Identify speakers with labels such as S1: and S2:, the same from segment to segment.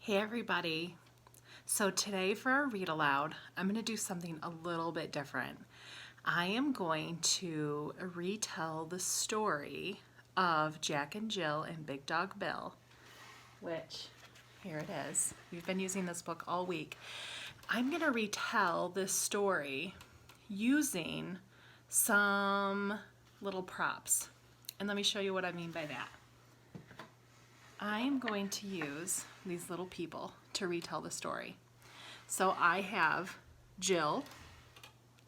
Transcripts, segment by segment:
S1: Hey everybody. So today for our read aloud, I'm going to do something a little bit different. I am going to retell the story of Jack and Jill and Big Dog Bill, which, here it is. We've been using this book all week. I'm going to retell this story using some little props. And let me show you what I mean by that. I'm going to use these little people to retell the story. So I have Jill,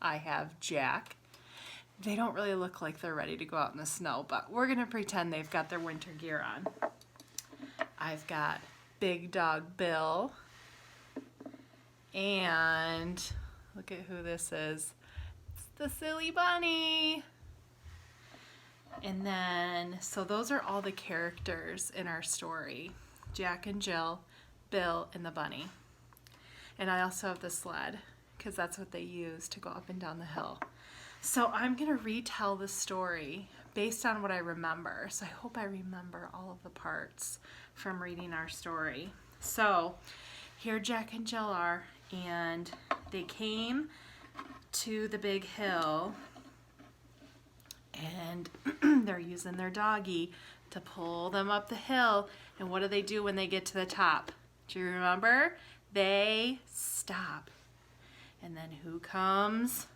S1: I have Jack. They don't really look like they're ready to go out in the snow, but we're gonna pretend they've got their winter gear on. I've got Big Dog Bill, and look at who this is. It's the silly bunny. And then, so those are all the characters in our story. Jack and Jill, Bill, and the bunny. And I also have the sled, because that's what they use to go up and down the hill. So I'm going to retell the story based on what I remember. So I hope I remember all of the parts from reading our story. So here Jack and Jill are, and they came to the big hill, and they're using their doggy to pull them up the hill. And what do they do when they get to the top? Do you remember? They stop. And then who comes?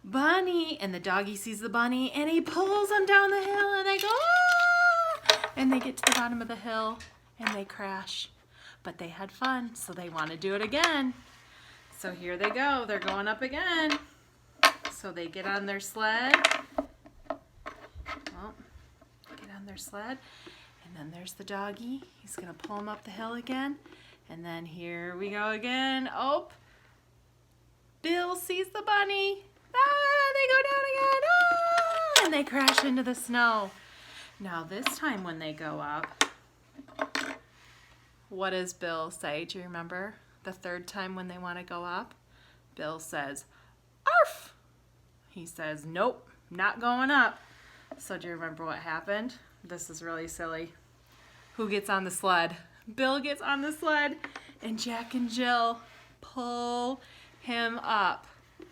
S1: Bunny. And the doggy sees the bunny and he pulls them down the hill, and they go, ah! And they get to the bottom of the hill and they crash. But they had fun, so they want to do it again. So here they go. They're going up again. So they get on their sled. Their sled, and then there's the doggy. He's gonna pull him up the hill again, and then here we go again. Oh, Bill sees the bunny. They go down again, and they crash into the snow. Now this time when they go up, what does Bill say? Do you remember the third time when they want to go up? Bill says, "Arf!" He says, "Nope, not going up." So do you remember what happened? This is really silly. Who gets on the sled? Bill gets on the sled, and Jack and Jill pull him up,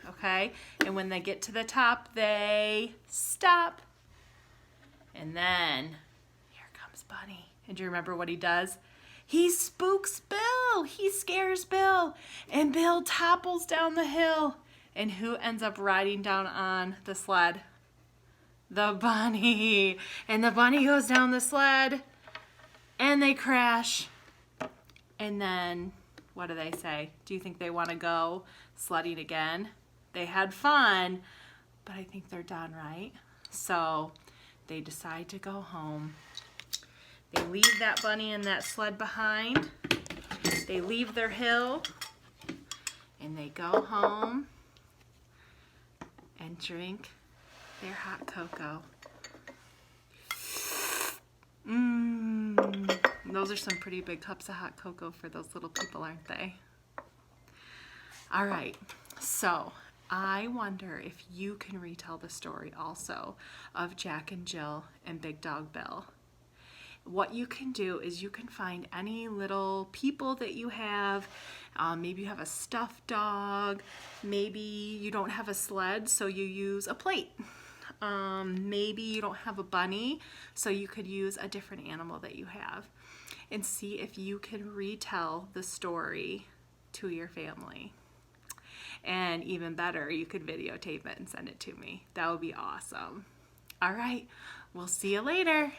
S1: okay? And when they get to the top, they stop. And then here comes Bunny. And do you remember what he does? He spooks Bill. He scares Bill. And Bill topples down the hill. And who ends up riding down on the sled? The bunny. And the bunny goes down the sled and they crash. And then what do they say? Do you think they want to go sledding again? They had fun, but I think they're done, right? So they decide to go home. They leave that bunny and that sled behind. They leave their hill and they go home and drink their hot cocoa. Those are some pretty big cups of hot cocoa for those little people, aren't they? All right, so I wonder if you can retell the story also of Jack and Jill and Big Dog Bill. What you can do is you can find any little people that you have. Maybe you have a stuffed dog. Maybe you don't have a sled, so you use a plate. Maybe you don't have a bunny, so you could use a different animal that you have, and see if you can retell the story to your family. And even better, you could videotape it and send it to me. That would be awesome. All right, we'll see you later.